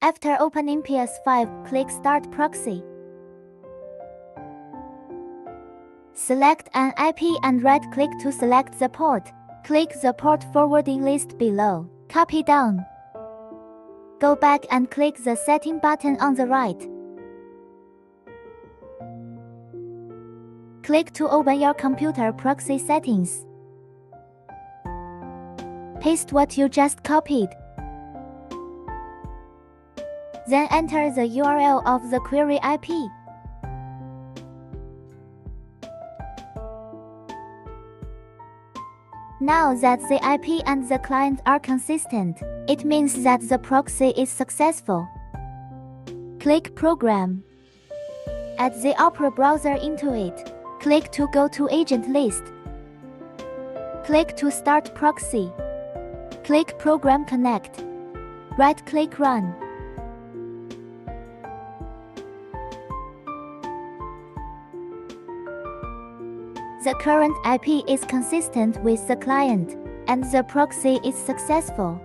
After opening PS5, click Start Proxy. Select an IP and right-click to select the port. Click the port forwarding list below. Copy down. Go back and click the Setting button on the right. Click to open your computer proxy settings. Paste what you just copied. Then enter the URL of the query IP. Now that the IP and the client are consistent, it means that the proxy is successful. Click Program. Add the Opera browser into it. Click to go to Agent List. Click to Start Proxy. Click Program Connect. Right-click Run. The current IP is consistent with the client, and the proxy is successful.